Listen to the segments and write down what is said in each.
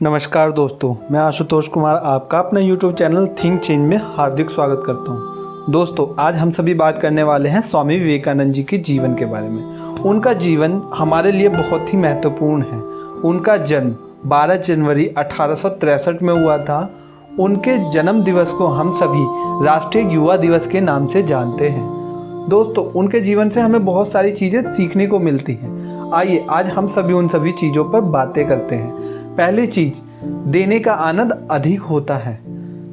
नमस्कार दोस्तों, मैं आशुतोष कुमार आपका अपना YouTube चैनल थिंक चेंज में हार्दिक स्वागत करता हूं। दोस्तों, आज हम सभी बात करने वाले हैं स्वामी विवेकानंद जी के जीवन के बारे में। उनका जीवन हमारे लिए बहुत ही महत्वपूर्ण है। उनका जन्म 12 जनवरी 1863 में हुआ था। उनके जन्म दिवस को हम सभी राष्ट्रीय युवा दिवस के नाम से जानते हैं। दोस्तों, उनके जीवन से हमें बहुत सारी चीज़ें सीखने को मिलती हैं। आइए आज हम सभी उन सभी चीज़ों पर बातें करते हैं। पहली चीज, देने का आनंद अधिक होता है।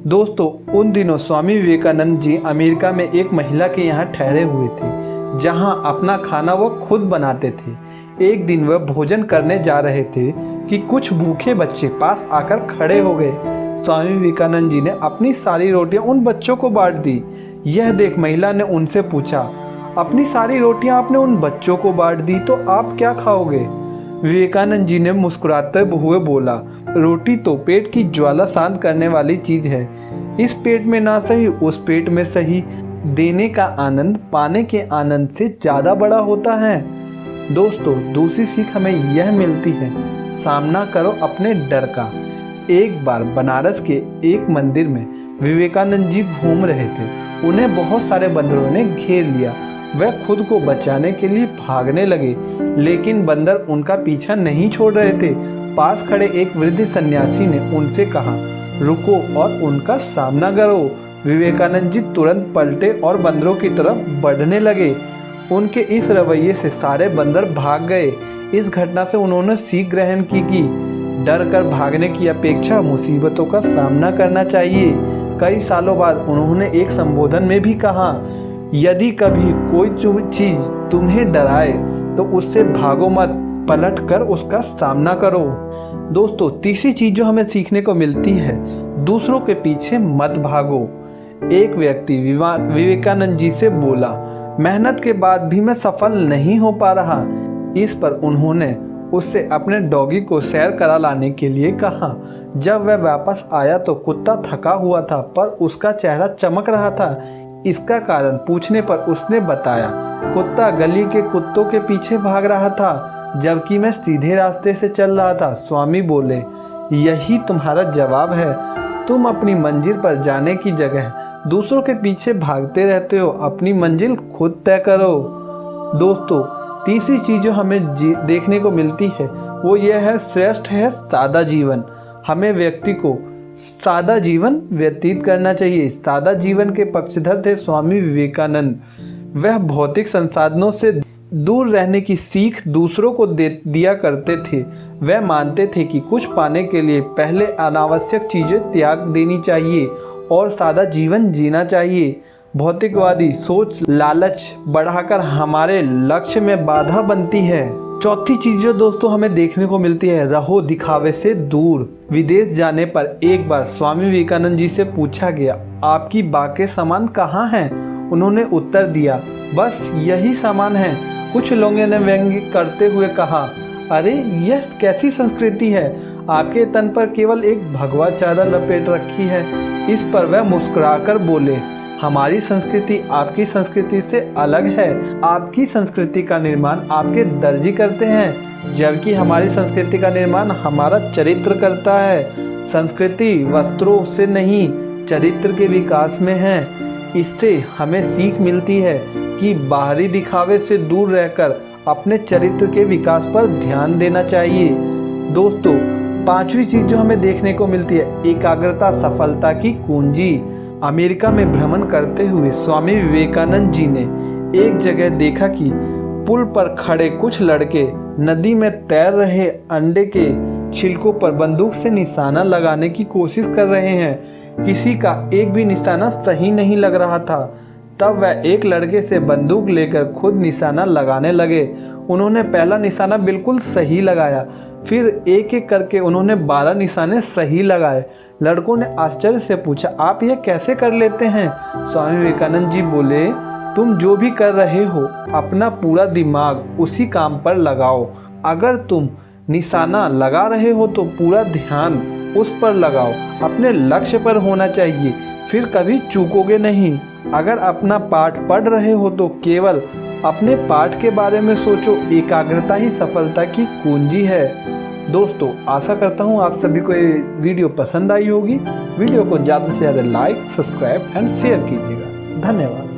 दोस्तों, उन दिनों स्वामी विवेकानंद जी अमेरिका में एक महिला के यहाँ ठहरे हुए थे, जहाँ अपना खाना वह खुद बनाते थे। एक दिन वह भोजन करने जा रहे थे कि कुछ भूखे बच्चे पास आकर खड़े हो गए। स्वामी विवेकानंद जी ने अपनी सारी रोटियां उन बच्चों को बांट दी। यह देख महिला ने उनसे पूछा, अपनी सारी रोटियां आपने उन बच्चों को बांट दी, तो आप क्या खाओगे? विवेकानंद जी ने मुस्कुराते हुए बोला, रोटी तो पेट की ज्वाला शांत करने वाली चीज है। इस पेट में ना सही उस पेट में सही, देने का आनंद पाने के आनंद से ज़्यादा बड़ा होता है। दोस्तों, दूसरी सीख हमें यह मिलती है, सामना करो अपने डर का। एक बार बनारस के एक मंदिर में विवेकानंद जी घूम रहे थे। उन्हें बहुत सारे बंदरों ने घेर लिया। वह खुद को बचाने के लिए भागने लगे, लेकिन बंदर उनका पीछा नहीं छोड़ रहे थे। पास खड़े एक वृद्ध सन्यासी ने उनसे कहा, रुको और उनका सामना करो। विवेकानंद जी तुरंत पलटे और बंदरों की तरफ बढ़ने लगे। उनके इस रवैये से सारे बंदर भाग गए। इस घटना से उन्होंने सीख ग्रहण की कि डर कर भागने की अपेक्षा मुसीबतों का सामना करना चाहिए। कई सालों बाद उन्होंने एक संबोधन में भी कहा, यदि कभी कोई चीज तुम्हें डराए तो उससे भागो मत, पलट कर उसका सामना करो। दोस्तों, तीसरी चीज जो हमें सीखने को मिलती है, दूसरों के पीछे मत भागो। एक व्यक्ति विवेकानंद जी से बोला, मेहनत के बाद भी मैं सफल नहीं हो पा रहा। इस पर उन्होंने उससे अपने डॉगी को सैर करा लाने के लिए कहा। जब वह वापस आया तो कुत्ता थका हुआ था, पर उसका चेहरा चमक रहा था। इसका कारण पूछने पर उसने बताया, कुत्ता गली के कुत्तों के पीछे भाग रहा था, जबकि मैं सीधे रास्ते से चल रहा था। स्वामी बोले, यही तुम्हारा जवाब है। तुम अपनी मंजिल पर जाने की जगह दूसरों के पीछे भागते रहते हो। अपनी मंजिल खुद तय करो। दोस्तों, तीसरी चीज जो हमें देखने को मिलती है वो यह है, श्रेष्ठ है सादा जीवन। हमें व्यक्ति को सादा जीवन व्यतीत करना चाहिए। सादा जीवन के पक्षधर थे स्वामी विवेकानंद। वह भौतिक संसाधनों से दूर रहने की सीख दूसरों को दिया करते थे। वह मानते थे कि कुछ पाने के लिए पहले अनावश्यक चीजें त्याग देनी चाहिए और सादा जीवन जीना चाहिए। भौतिकवादी सोच लालच बढ़ाकर हमारे लक्ष्य में बाधा बनती है। चौथी चीज जो दोस्तों हमें देखने को मिलती है, रहो दिखावे से दूर। विदेश जाने पर एक बार स्वामी विवेकानंद जी से पूछा गया, आपकी बाकी सामान कहाँ हैं? उन्होंने उत्तर दिया, बस यही सामान है। कुछ लोगों ने व्यंग्य करते हुए कहा, अरे यह कैसी संस्कृति है, आपके तन पर केवल एक भगवा चादर लपेट रखी है। इस पर वह मुस्कुराकर बोले, हमारी संस्कृति आपकी संस्कृति से अलग है। आपकी संस्कृति का निर्माण आपके दर्जी करते हैं, जबकि हमारी संस्कृति का निर्माण हमारा चरित्र करता है। संस्कृति वस्त्रों से नहीं, चरित्र के विकास में है। इससे हमें सीख मिलती है कि बाहरी दिखावे से दूर रहकर अपने चरित्र के विकास पर ध्यान देना चाहिए। दोस्तों, पांचवी चीज जो हमें देखने को मिलती है, एकाग्रता सफलता की कुंजी। अमेरिका में भ्रमण करते हुए स्वामी विवेकानंद जी ने एक जगह देखा कि पुल पर खड़े कुछ लड़के नदी में तैर रहे अंडे के छिलकों पर बंदूक से निशाना लगाने की कोशिश कर रहे हैं। किसी का एक भी निशाना सही नहीं लग रहा था। तब वह एक लड़के से बंदूक लेकर खुद निशाना लगाने लगे। उन्होंने पहला निशाना बिल्कुल सही लगाया, फिर एक एक करके उन्होंने 12 निशाने सही लगाए। लड़कों ने आश्चर्य से पूछा, आप यह कैसे कर लेते हैं? स्वामी विवेकानंद जी बोले, तुम जो भी कर रहे हो अपना पूरा दिमाग उसी काम पर लगाओ। अगर तुम निशाना लगा रहे हो तो पूरा ध्यान उस पर लगाओ। अपने लक्ष्य पर होना चाहिए, फिर कभी चूकोगे नहीं। अगर अपना पाठ पढ़ रहे हो तो केवल अपने पाठ के बारे में सोचो। एकाग्रता ही सफलता की कुंजी है। दोस्तों आशा करता हूँ आप सभी को ये वीडियो पसंद आई होगी। वीडियो को ज़्यादा से ज़्यादा लाइक, सब्सक्राइब एंड शेयर कीजिएगा। धन्यवाद।